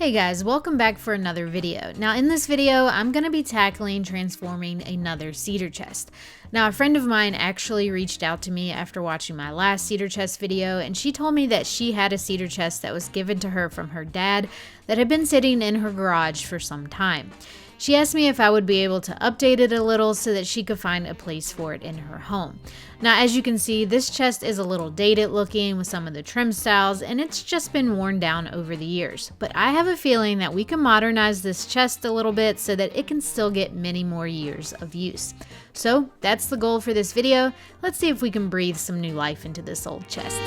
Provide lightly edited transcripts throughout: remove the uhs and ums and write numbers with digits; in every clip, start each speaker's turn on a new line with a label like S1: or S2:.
S1: Hey guys, welcome back for another video. Now in this video, I'm going to be tackling transforming another cedar chest. Now a friend of mine actually reached out to me after watching my last cedar chest video, and she told me that she had a cedar chest that was given to her from her dad that had been sitting in her garage for some time. She asked me if I would be able to update it a little so that she could find a place for it in her home. Now, as you can see, this chest is a little dated looking with some of the trim styles, and it's just been worn down over the years. But I have a feeling that we can modernize this chest a little bit so that it can still get many more years of use. So that's the goal for this video. Let's see if we can breathe some new life into this old chest.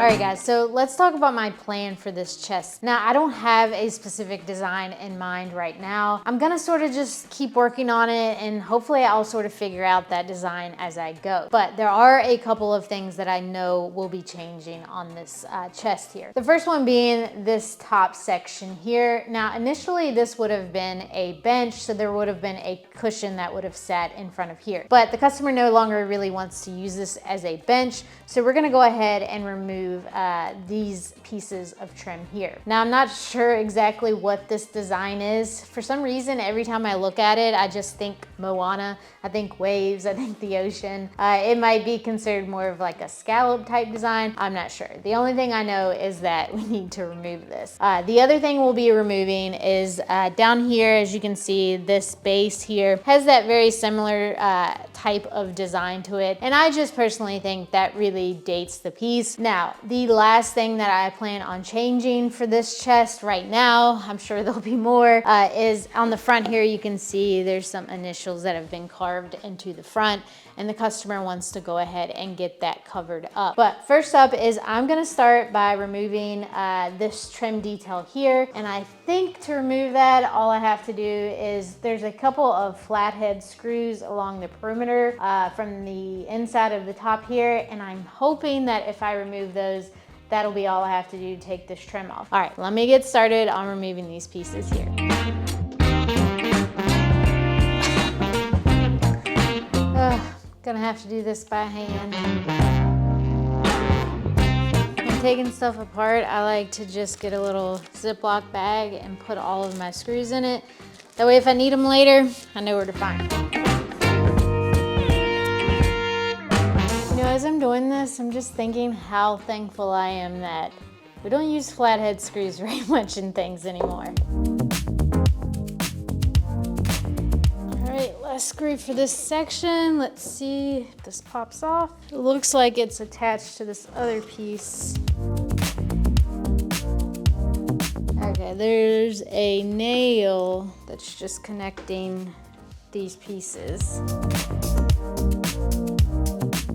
S1: Alright guys, so let's talk about my plan for this chest. Now, I don't have a specific design in mind right now. I'm gonna sort of just keep working on it, and hopefully I'll sort of figure out that design as I go. But there are a couple of things that I know will be changing on this chest here. The first one being this top section here. Now, initially this would have been a bench, so there would have been a cushion that would have sat in front of here. But the customer no longer really wants to use this as a bench, so we're gonna go ahead and remove these pieces of trim here. Now, I'm not sure exactly what this design is. For some reason, every time I look at it, I just think Moana, I think waves, I think the ocean. It might be considered more of like a scallop type design. I'm not sure. The only thing I know is that we need to remove this. The other thing we'll be removing is down here, as you can see, this base here has that very similar type of design to it. And I just personally think that really dates the piece. Now, the last thing that I plan on changing for this chest right now, I'm sure there'll be more, is on the front here. You can see there's some initials that have been carved into the front, and the customer wants to go ahead and get that covered up. But first up is I'm gonna start by removing this trim detail here, and I think to remove that, all I have to do is there's a couple of flathead screws along the perimeter from the inside of the top here, and I'm hoping that if I remove those, that'll be all I have to do to take this trim off. All right, let me get started on removing these pieces here. Gonna have to do this by hand. When taking stuff apart, I like to just get a little Ziploc bag and put all of my screws in it. That way if I need them later, I know where to find them. You know, as I'm doing this, I'm just thinking how thankful I am that we don't use flathead screws very much in things anymore. Last screw for this section. Let's see if this pops off. It looks like it's attached to this other piece. Okay, there's a nail that's just connecting these pieces.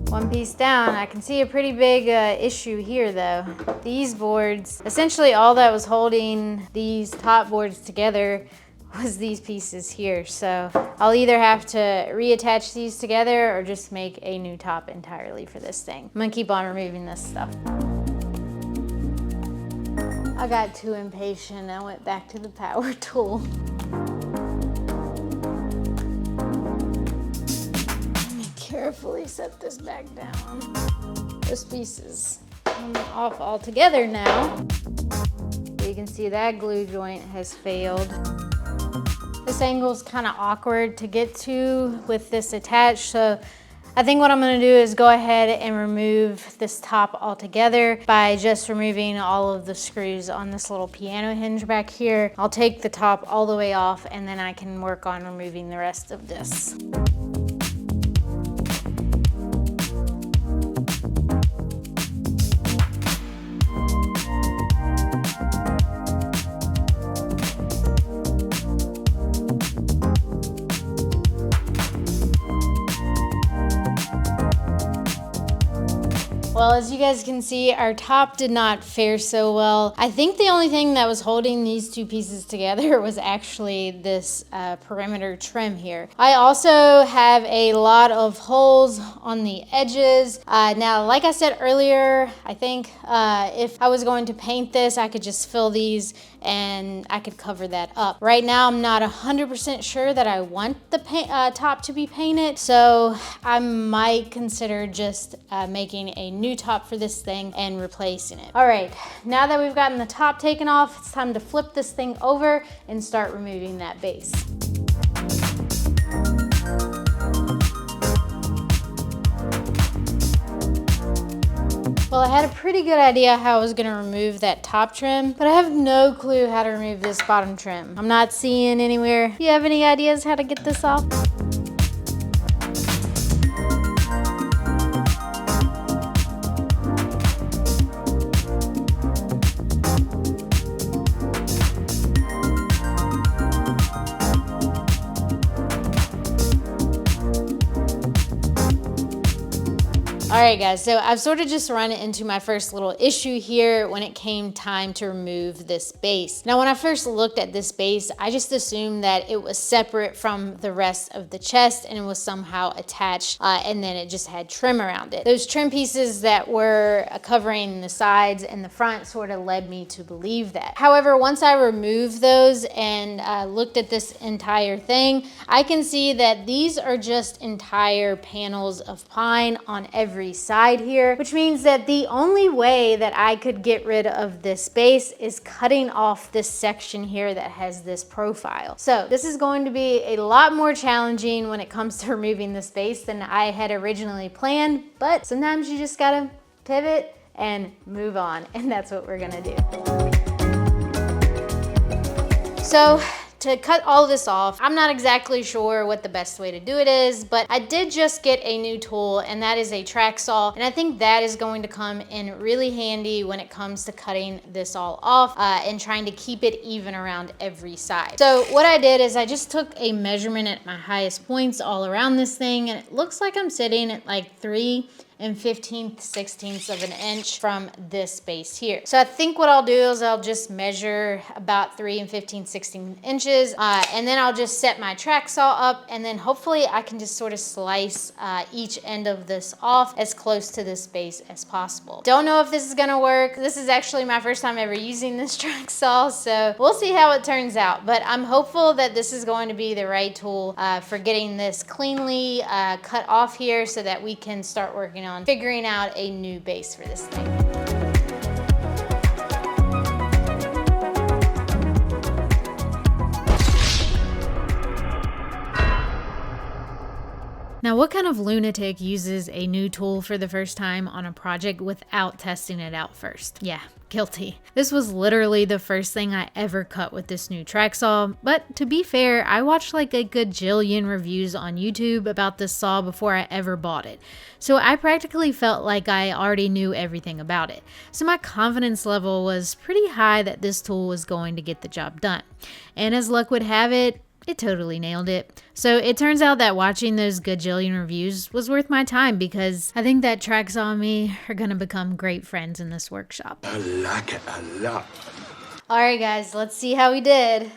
S1: One piece down. I can see a pretty big issue here though. These boards, essentially all that was holding these top boards together was these pieces here. So I'll either have to reattach these together or just make a new top entirely for this thing. I'm gonna keep on removing this stuff. I got too impatient. I went back to the power tool. Let me carefully set this back down. This piece is coming off altogether now. You can see that glue joint has failed. This angle is kind of awkward to get to with this attached, so I think what I'm going to do is go ahead and remove this top altogether by just removing all of the screws on this little piano hinge back here. I'll take the top all the way off, and then I can work on removing the rest of this. Well, as you guys can see, our top did not fare so well. I think the only thing that was holding these two pieces together was actually this perimeter trim here. I also have a lot of holes on the edges. Now, like I said earlier, I think if I was going to paint this, I could just fill these and I could cover that up. Right now, I'm not 100% sure that I want the top to be painted, so I might consider just making a new top for this thing and replacing it. All right, now that we've gotten the top taken off, it's time to flip this thing over and start removing that base. Well, I had a pretty good idea how I was gonna remove that top trim, but I have no clue how to remove this bottom trim. I'm not seeing anywhere. Do you have any ideas how to get this off? All right, guys, so I've sort of just run into my first little issue here when it came time to remove this base. Now, when I first looked at this base, I just assumed that it was separate from the rest of the chest and it was somehow attached, and then it just had trim around it. Those trim pieces that were covering the sides and the front sort of led me to believe that. However, once I removed those and looked at this entire thing, I can see that these are just entire panels of pine on every side here, which means that the only way that I could get rid of this base is cutting off this section here that has this profile. So this is going to be a lot more challenging when it comes to removing this base than I had originally planned, but sometimes you just gotta pivot and move on, and that's what we're gonna do. So to cut all this off, I'm not exactly sure what the best way to do it is, but I did just get a new tool, and that is a track saw, and I think that is going to come in really handy when it comes to cutting this all off and trying to keep it even around every side. So what I did is I just took a measurement at my highest points all around this thing, and it looks like I'm sitting at like 3 1/15 of an inch from this base here. So I think what I'll do is I'll just measure about 3 1/15 inches, and then I'll just set my track saw up, and then hopefully I can just sort of slice each end of this off as close to this base as possible. Don't know if this is gonna work. This is actually my first time ever using this track saw, so we'll see how it turns out, but I'm hopeful that this is going to be the right tool for getting this cleanly cut off here so that we can start working on figuring out a new base for this thing. Now, what kind of lunatic uses a new tool for the first time on a project without testing it out first? Yeah, guilty. This was literally the first thing I ever cut with this new track saw, but to be fair, I watched like a gajillion reviews on YouTube about this saw before I ever bought it. So I practically felt like I already knew everything about it. So my confidence level was pretty high that this tool was going to get the job done. And as luck would have it, it totally nailed it. So it turns out that watching those gajillion reviews was worth my time because I think that track saw and me are gonna become great friends in this workshop.
S2: I like it a lot.
S1: All right, guys, let's see how we did.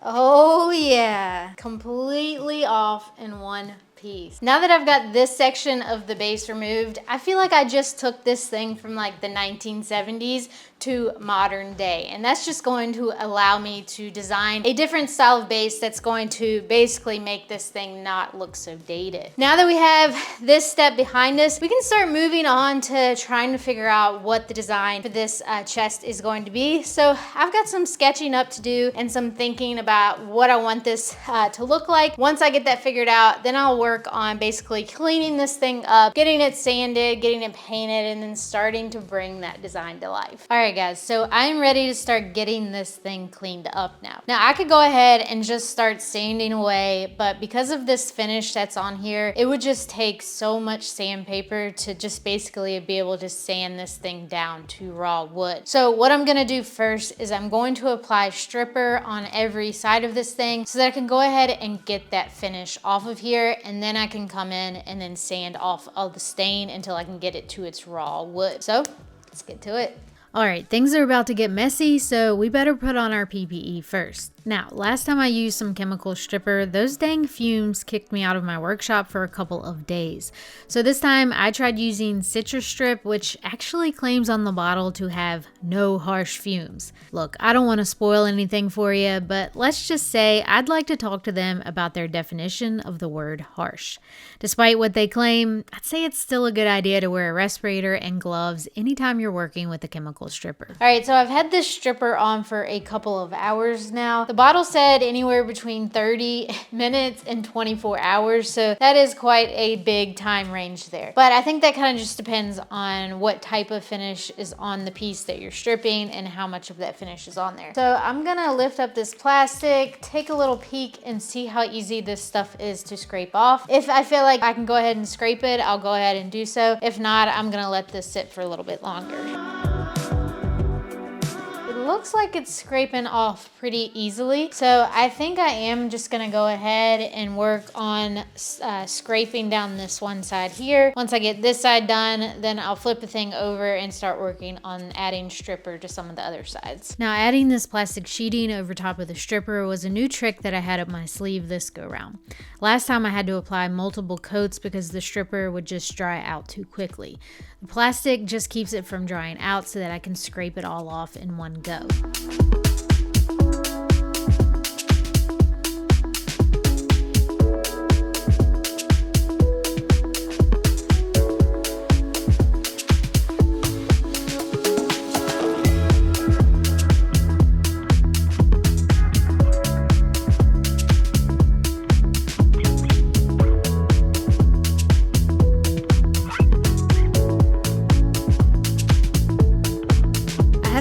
S1: Oh yeah, completely off in one piece. Now that I've got this section of the base removed, I feel like I just took this thing from like the 1970s to modern day, and that's just going to allow me to design a different style of base that's going to basically make this thing not look so dated. Now that we have this step behind us, we can start moving on to trying to figure out what the design for this chest is going to be. So I've got some sketching up to do and some thinking about what I want this to look like. Once I get that figured out, then I'll work on basically cleaning this thing up, getting it sanded, getting it painted, and then starting to bring that design to life. All right, guys, so I'm ready to start getting this thing cleaned up now. Now I could go ahead and just start sanding away, but because of this finish that's on here, it would just take so much sandpaper to just basically be able to sand this thing down to raw wood. So what I'm gonna do first is I'm going to apply stripper on every side of this thing so that I can go ahead and get that finish off of here, and and then I can come in and then sand off all the stain until I can get it to its raw wood. So let's get to it. All right, things are about to get messy, so we better put on our PPE first. Now, last time I used some chemical stripper, those dang fumes kicked me out of my workshop for a couple of days. So this time I tried using Citrus Strip, which actually claims on the bottle to have no harsh fumes. Look, I don't want to spoil anything for you, but let's just say I'd like to talk to them about their definition of the word harsh. Despite what they claim, I'd say it's still a good idea to wear a respirator and gloves anytime you're working with a chemical stripper. All right, so I've had this stripper on for a couple of hours now. The bottle said anywhere between 30 minutes and 24 hours, so that is quite a big time range there. But I think that kind of just depends on what type of finish is on the piece that you're stripping and how much of that finish is on there. So I'm gonna lift up this plastic, take a little peek, and see how easy this stuff is to scrape off. If I feel like I can go ahead and scrape it, I'll go ahead and do so. If not, I'm gonna let this sit for a little bit longer. Looks like it's scraping off pretty easily, so I think I am just gonna go ahead and work on scraping down this one side here. Once I get this side done, then I'll flip the thing over and start working on adding stripper to some of the other sides. Now, adding this plastic sheeting over top of the stripper was a new trick that I had up my sleeve this go round. Last time I had to apply multiple coats because the stripper would just dry out too quickly. The plastic just keeps it from drying out so that I can scrape it all off in one go.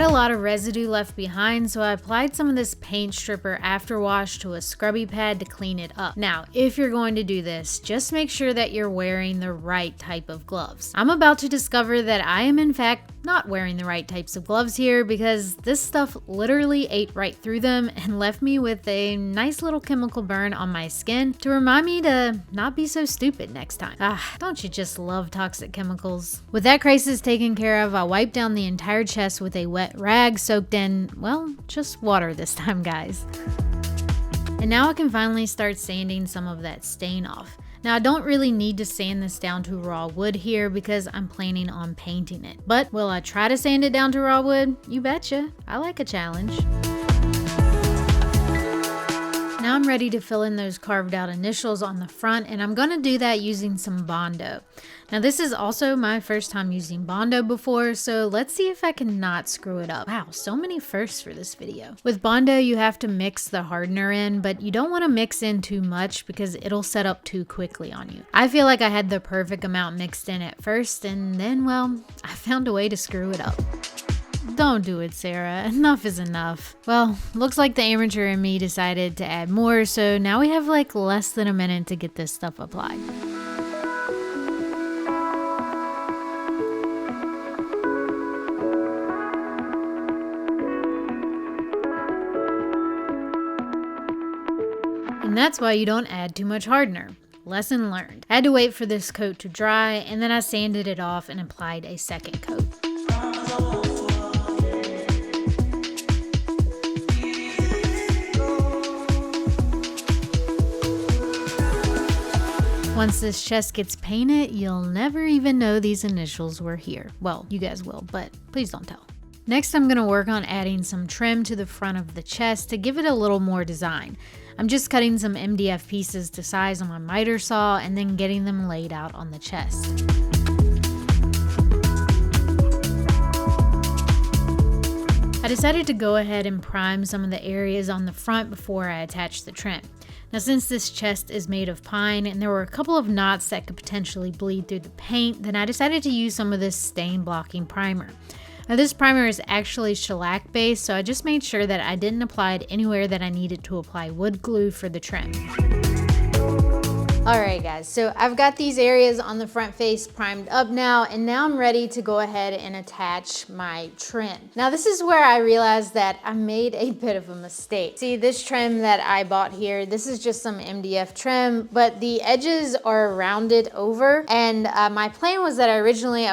S1: A lot of residue left behind, so I applied some of this paint stripper after wash to a scrubby pad to clean it up. Now, if you're going to do this, just make sure that you're wearing the right type of gloves. I'm about to discover that I am in fact not wearing the right types of gloves here because this stuff literally ate right through them and left me with a nice little chemical burn on my skin to remind me to not be so stupid next time. Don't you just love toxic chemicals? With that crisis taken care of, I wiped down the entire chest with a wet rag soaked in, well, just water this time, guys. And now I can finally start sanding some of that stain off. Now, I don't really need to sand this down to raw wood here because I'm planning on painting it. But will I try to sand it down to raw wood? You betcha. I like a challenge. Now I'm ready to fill in those carved out initials on the front, and I'm gonna do that using some Bondo. Now this is also my first time using Bondo before, so let's see if I can not screw it up. Wow, so many firsts for this video. With Bondo, you have to mix the hardener in, but you don't wanna mix in too much because it'll set up too quickly on you. I feel like I had the perfect amount mixed in at first, and then, well, I found a way to screw it up. Don't do it, Sarah. Enough is enough. Well, looks like the amateur in me decided to add more, so now we have like less than a minute to get this stuff applied. And that's why you don't add too much hardener. Lesson learned. I had to wait for this coat to dry, and then I sanded it off and applied a second coat. Once this chest gets painted, you'll never even know these initials were here. Well, you guys will, but please don't tell. Next, I'm gonna work on adding some trim to the front of the chest to give it a little more design. I'm just cutting some MDF pieces to size on my miter saw and then getting them laid out on the chest. I decided to go ahead and prime some of the areas on the front before I attach the trim. Now, since this chest is made of pine and there were a couple of knots that could potentially bleed through the paint, then I decided to use some of this stain blocking primer. Now, this primer is actually shellac based, so I just made sure that I didn't apply it anywhere that I needed to apply wood glue for the trim. All right guys, so I've got these areas on the front face primed up now, and now I'm ready to go ahead and attach my trim. Now this is where I realized that I made a bit of a mistake. See, this trim that I bought here, this is just some MDF trim, but the edges are rounded over, and my plan was that I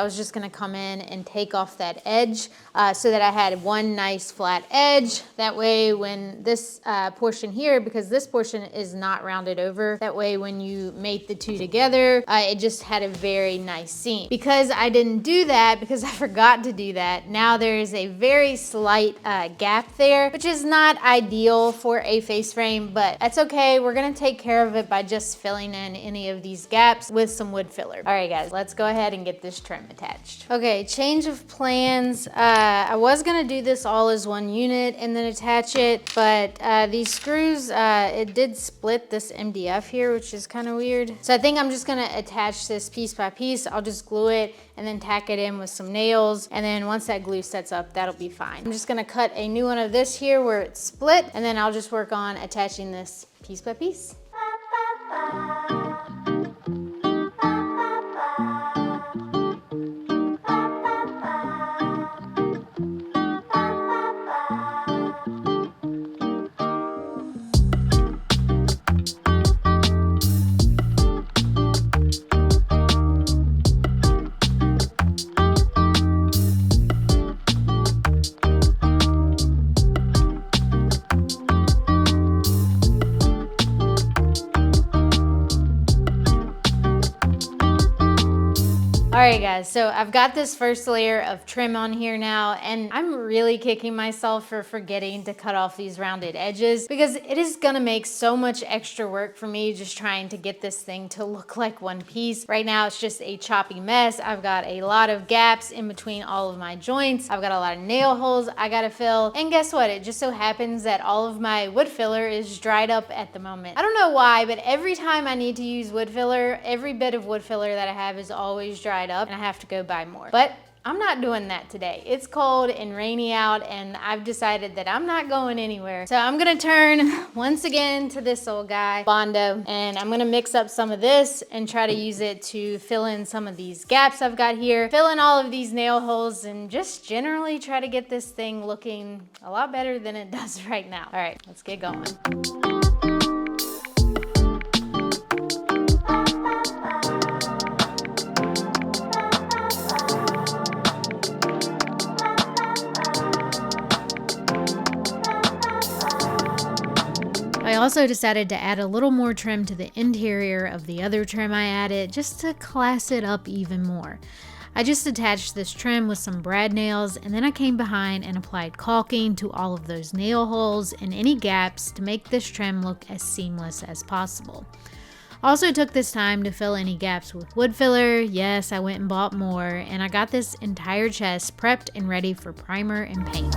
S1: was just gonna come in and take off that edge so that I had one nice flat edge. That way when this portion here, because this portion is not rounded over, that way when you mate the two together, it just had a very nice seam. Because I didn't do that, because I forgot to do that, now there is a very slight gap there, which is not ideal for a face frame, but that's okay. We're gonna take care of it by just filling in any of these gaps with some wood filler. All right guys, let's go ahead and get this trim attached. Okay, change of plans. I was gonna do this all as one unit and then attach it, but these screws, it did split this MDF here, which is kind of weird. So I think I'm just gonna attach this piece by piece. I'll just glue it and then tack it in with some nails, and then once that glue sets up, that'll be fine. I'm just gonna cut a new one of this here where it's split, and then I'll just work on attaching this piece by piece. All right guys, so I've got this first layer of trim on here now, and I'm really kicking myself for forgetting to cut off these rounded edges, because it is gonna make so much extra work for me just trying to get this thing to look like one piece. Right now it's just a choppy mess. I've got a lot of gaps in between all of my joints. I've got a lot of nail holes I gotta fill, and guess what? It just so happens that all of my wood filler is dried up at the moment. I don't know why, but every time I need to use wood filler, every bit of wood filler that I have is always dried up, and I have to go buy more. But I'm not doing that today. It's cold and rainy out, and I've decided that I'm not going anywhere. So I'm gonna turn once again to this old guy, Bondo, and I'm gonna mix up some of this and try to use it to fill in some of these gaps I've got here, fill in all of these nail holes, and just generally try to get this thing looking a lot better than it does right now. All right, let's get going. I also decided to add a little more trim to the interior of the other trim I added, just to class it up even more. I just attached this trim with some brad nails, and then I came behind and applied caulking to all of those nail holes and any gaps to make this trim look as seamless as possible. Also took this time to fill any gaps with wood filler. Yes, I went and bought more, and I got this entire chest prepped and ready for primer and paint.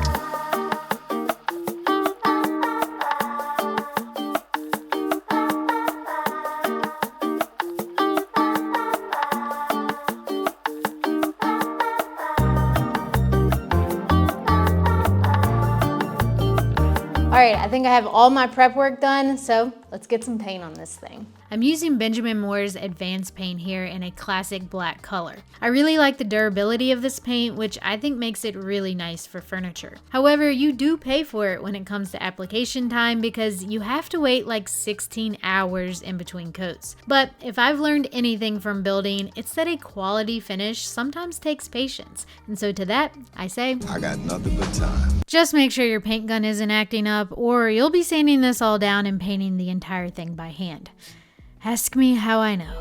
S1: All right, I think I have all my prep work done, so let's get some paint on this thing. I'm using Benjamin Moore's advanced paint here in a classic black color. I really like the durability of this paint, which I think makes it really nice for furniture. However, you do pay for it when it comes to application time, because you have to wait like 16 hours in between coats. But if I've learned anything from building, it's that a quality finish sometimes takes patience. And so to that, I say, I got nothing but time. Just make sure your paint gun isn't acting up, or you'll be sanding this all down and painting the entire thing by hand. Ask me how I know.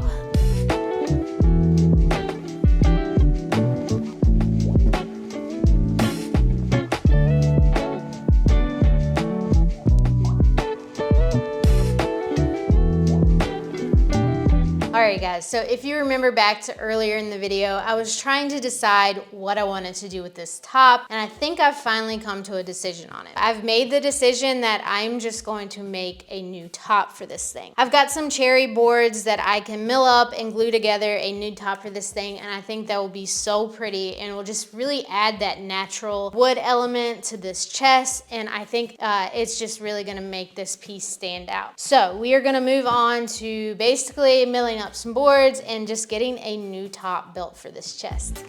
S1: All right right, guys, so if you remember back to earlier in the video, I was trying to decide what I wanted to do with this top, and I think I've finally come to a decision on it. I've made the decision that I'm just going to make a new top for this thing. I've got some cherry boards that I can mill up and glue together a new top for this thing, and I think that will be so pretty and will just really add that natural wood element to this chest, and I think it's just really gonna make this piece stand out. So we are gonna move on to basically milling up some boards and just getting a new top built for this chest.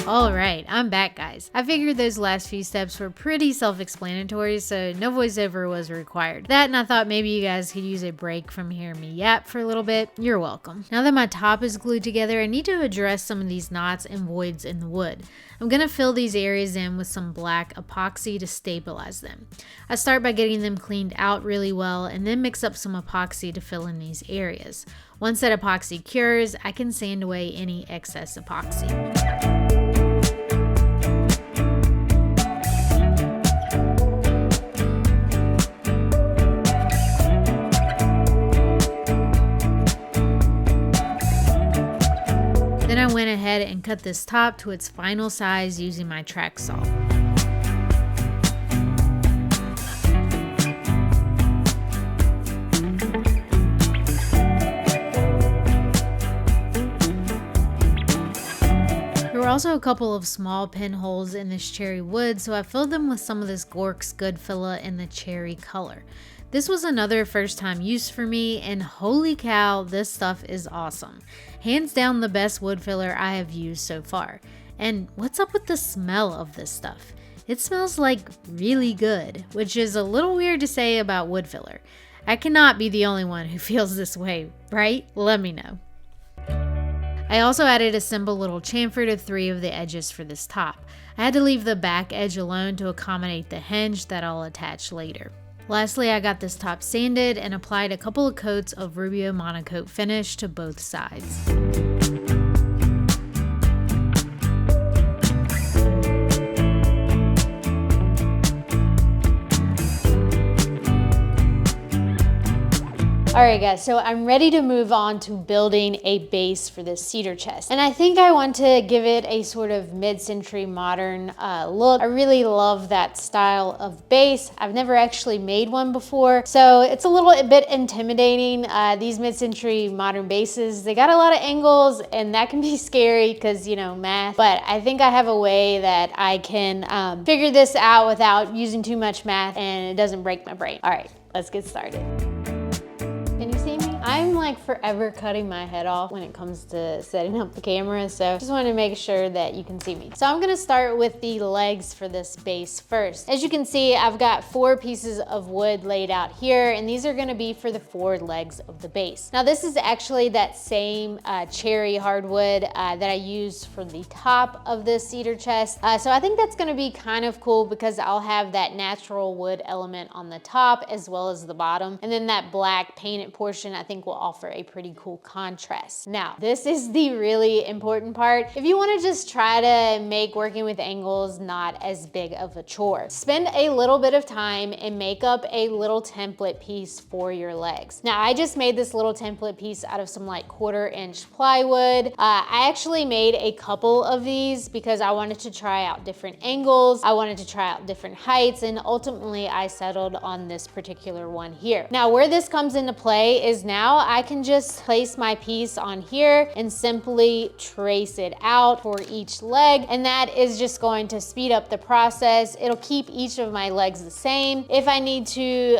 S1: All right, I'm back, guys. I figured those last few steps were pretty self-explanatory, so no voiceover was required. That, and I thought maybe you guys could use a break from hearing me yap for a little bit. You're welcome. Now that my top is glued together, I need to address some of these knots and voids in the wood. I'm gonna fill these areas in with some black epoxy to stabilize them. I start by getting them cleaned out really well and then mix up some epoxy to fill in these areas. Once that epoxy cures, I can sand away any excess epoxy. Then I went ahead and cut this top to its final size using my track saw. There were also a couple of small pinholes in this cherry wood, so I filled them with some of this Gork's Goodfella in the cherry color. This was another first time use for me, and holy cow, this stuff is awesome. Hands down the best wood filler I have used so far. And what's up with the smell of this stuff? It smells like really good, which is a little weird to say about wood filler. I cannot be the only one who feels this way, right? Let me know. I also added a simple little chamfer to 3 of the edges for this top. I had to leave the back edge alone to accommodate the hinge that I'll attach later. Lastly, I got this top sanded and applied a couple of coats of Rubio Monocoat finish to both sides. Alright guys, so I'm ready to move on to building a base for this cedar chest. And I think I want to give it a sort of mid-century modern look. I really love that style of base. I've never actually made one before, so it's a little bit intimidating. These mid-century modern bases, they got a lot of angles and that can be scary because, you know, math. But I think I have a way that I can figure this out without using too much math and it doesn't break my brain. Alright, let's get started. Can you see me? I'm like forever cutting my head off when it comes to setting up the camera, so just wanted to make sure that you can see me. So I'm gonna start with the legs for this base first. As you can see, I've got 4 pieces of wood laid out here, and these are gonna be for the 4 legs of the base. Now this is actually that same cherry hardwood that I used for the top of this cedar chest. So I think that's gonna be kind of cool because I'll have that natural wood element on the top as well as the bottom, and then that black painted portion I think will offer a pretty cool contrast. Now, this is the really important part. If you wanna just try to make working with angles not as big of a chore, spend a little bit of time and make up a little template piece for your legs. Now, I just made this little template piece out of some like 1/4-inch plywood. I actually made a couple of these because I wanted to try out different angles. I wanted to try out different heights, and ultimately I settled on this particular one here. Now, where this comes into play is now I can just place my piece on here and simply trace it out for each leg, and that is just going to speed up the process. It'll keep each of my legs the same. If I need to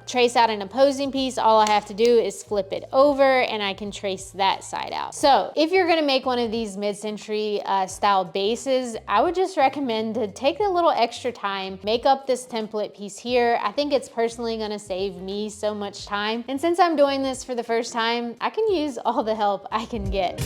S1: trace out an opposing piece, all I have to do is flip it over and I can trace that side out. So if you're gonna make one of these mid-century style bases, I would just recommend to take a little extra time, make up this template piece here. I think it's personally gonna save me so much time. And since I'm doing this for the first time, I can use all the help I can get.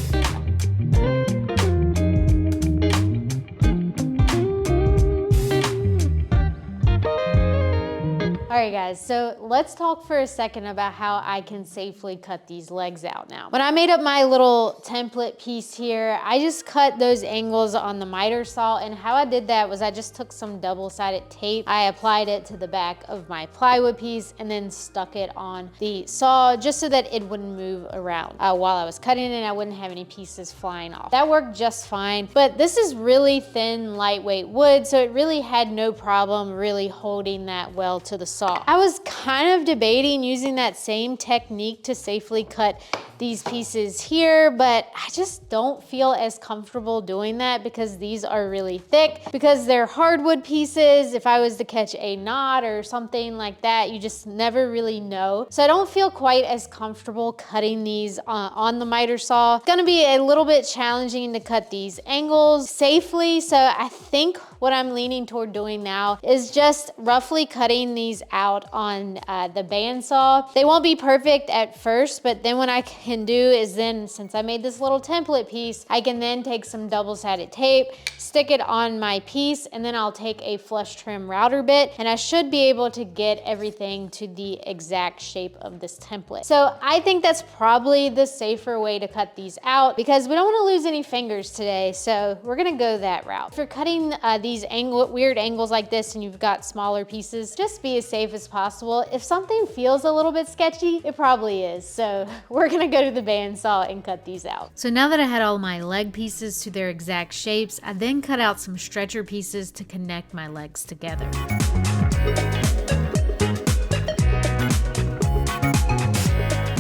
S1: All right guys, so let's talk for a second about how I can safely cut these legs out now. When I made up my little template piece here, I just cut those angles on the miter saw, and how I did that was I just took some double-sided tape, I applied it to the back of my plywood piece, and then stuck it on the saw just so that it wouldn't move around. While I was cutting it, I wouldn't have any pieces flying off. That worked just fine, but this is really thin, lightweight wood, so it really had no problem really holding that well to the saw. I was kind of debating using that same technique to safely cut these pieces here, but I just don't feel as comfortable doing that because these are really thick, because they're hardwood pieces. If I was to catch a knot or something like that, you just never really know. So I don't feel quite as comfortable cutting these on the miter saw. It's gonna be a little bit challenging to cut these angles safely, so I think what I'm leaning toward doing now is just roughly cutting these out on the bandsaw. They won't be perfect at first, but then what I can do is then, since I made this little template piece, I can then take some double-sided tape, stick it on my piece, and then I'll take a flush trim router bit, and I should be able to get everything to the exact shape of this template. So I think that's probably the safer way to cut these out because we don't want to lose any fingers today, so we're gonna go that route. If you're cutting these weird angles like this and you've got smaller pieces, just be as safe as possible. If something feels a little bit sketchy, it probably is. So we're gonna go to the bandsaw and cut these out. So now that I had all my leg pieces to their exact shapes, I then cut out some stretcher pieces to connect my legs together.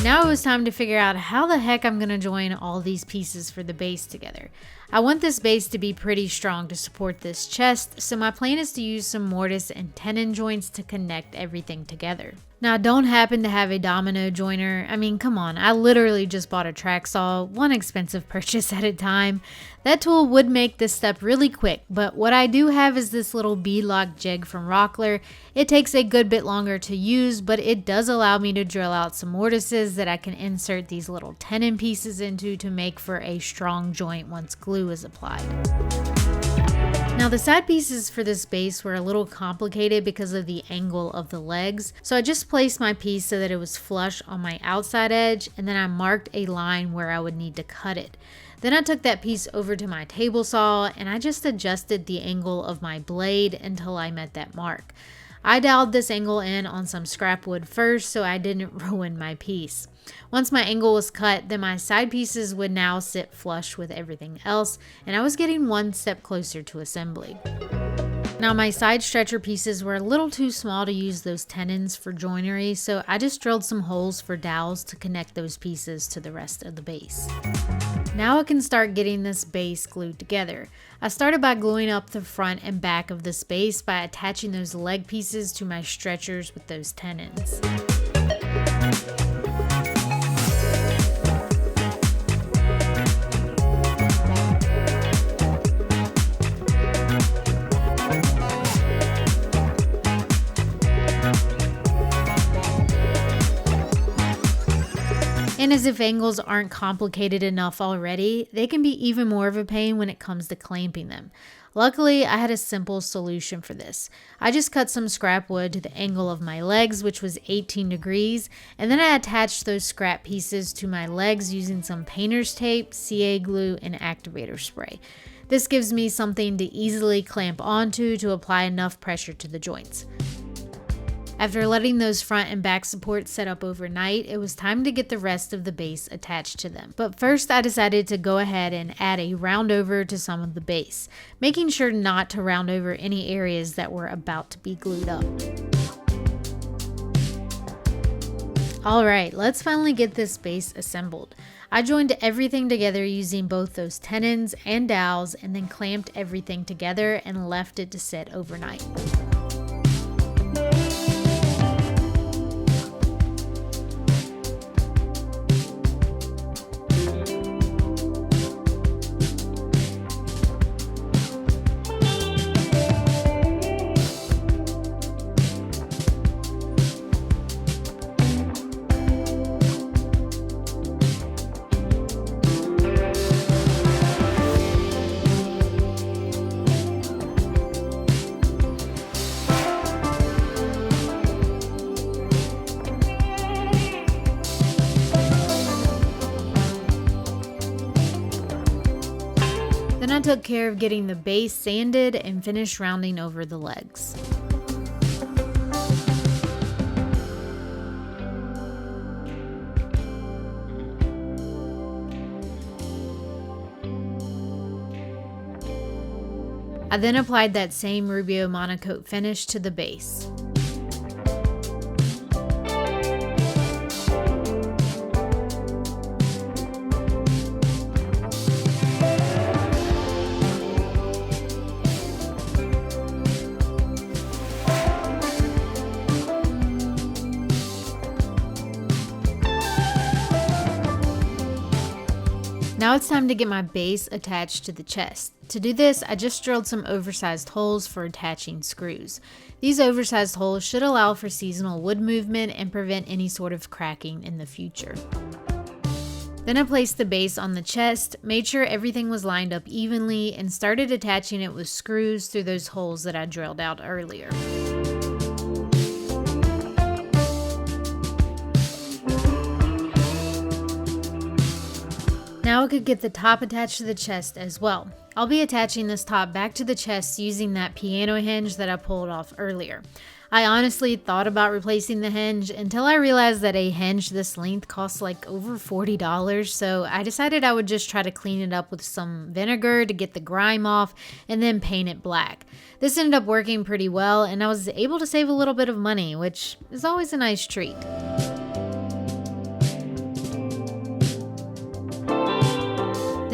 S1: Now it was time to figure out how the heck I'm gonna join all these pieces for the base together. I want this base to be pretty strong to support this chest, so my plan is to use some mortise and tenon joints to connect everything together. Now, I don't happen to have a domino joiner. I mean, come on, I literally just bought a track saw, one expensive purchase at a time. That tool would make this step really quick, but what I do have is this little beadlock jig from Rockler. It takes a good bit longer to use, but it does allow me to drill out some mortises that I can insert these little tenon pieces into to make for a strong joint once glue is applied. Now the side pieces for this base were a little complicated because of the angle of the legs, so I just placed my piece so that it was flush on my outside edge, and then I marked a line where I would need to cut it. Then I took that piece over to my table saw and I just adjusted the angle of my blade until I met that mark. I dialed this angle in on some scrap wood first so I didn't ruin my piece. Once my angle was cut, then my side pieces would now sit flush with everything else, and I was getting one step closer to assembly. Now my side stretcher pieces were a little too small to use those tenons for joinery, so I just drilled some holes for dowels to connect those pieces to the rest of the base. Now I can start getting this base glued together. I started by gluing up the front and back of this base by attaching those leg pieces to my stretchers with those tenons. As if angles aren't complicated enough already, they can be even more of a pain when it comes to clamping them. Luckily, I had a simple solution for this. I just cut some scrap wood to the angle of my legs, which was 18 degrees, and then I attached those scrap pieces to my legs using some painter's tape, CA glue, and activator spray. This gives me something to easily clamp onto to apply enough pressure to the joints. After letting those front and back supports set up overnight, it was time to get the rest of the base attached to them. But first I decided to go ahead and add a round over to some of the base, making sure not to round over any areas that were about to be glued up. Alright, let's finally get this base assembled. I joined everything together using both those tenons and dowels and then clamped everything together and left it to sit overnight. Then I took care of getting the base sanded and finished rounding over the legs. I then applied that same Rubio Monocoat finish to the base. Now it's time to get my base attached to the chest. To do this, I just drilled some oversized holes for attaching screws. These oversized holes should allow for seasonal wood movement and prevent any sort of cracking in the future. Then I placed the base on the chest, made sure everything was lined up evenly, and started attaching it with screws through those holes that I drilled out earlier. Now I could get the top attached to the chest as well. I'll be attaching this top back to the chest using that piano hinge that I pulled off earlier. I honestly thought about replacing the hinge until I realized that a hinge this length costs like over $40, so I decided I would just try to clean it up with some vinegar to get the grime off and then paint it black. This ended up working pretty well and I was able to save a little bit of money, which is always a nice treat.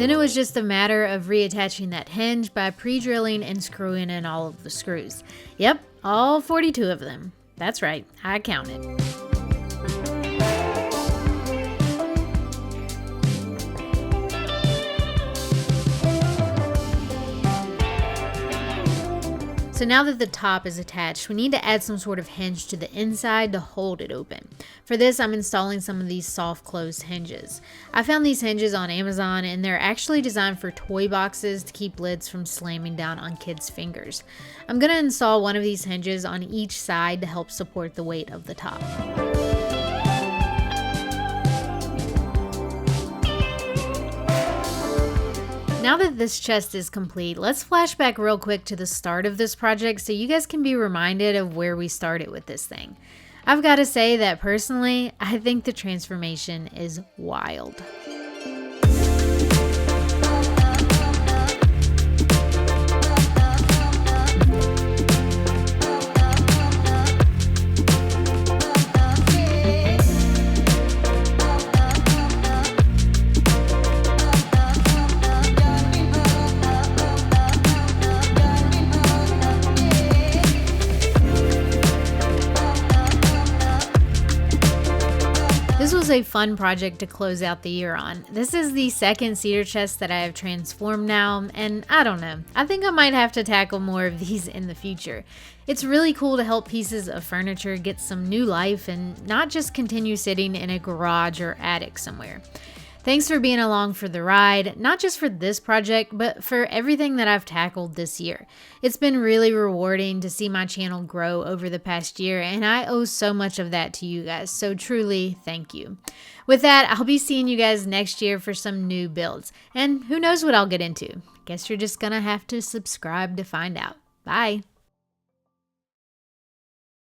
S1: Then it was just a matter of reattaching that hinge by pre-drilling and screwing in all of the screws. Yep, all 42 of them. That's right, I counted. So now that the top is attached, we need to add some sort of hinge to the inside to hold it open. For this, I'm installing some of these soft close hinges. I found these hinges on Amazon and they're actually designed for toy boxes to keep lids from slamming down on kids' fingers. I'm going to install one of these hinges on each side to help support the weight of the top. Now that this chest is complete, let's flash back real quick to the start of this project so you guys can be reminded of where we started with this thing. I've got to say that personally, I think the transformation is wild. This was a a fun project to close out the year on. This is the second cedar chest that I have transformed now, and I don't know, I think I might have to tackle more of these in the future. It's really cool to help pieces of furniture get some new life and not just continue sitting in a garage or attic somewhere. Thanks for being along for the ride, not just for this project, but for everything that I've tackled this year. It's been really rewarding to see my channel grow over the past year, and I owe so much of that to you guys, so truly thank you. With that, I'll be seeing you guys next year for some new builds, and who knows what I'll get into. Guess you're just gonna have to subscribe to find out. Bye!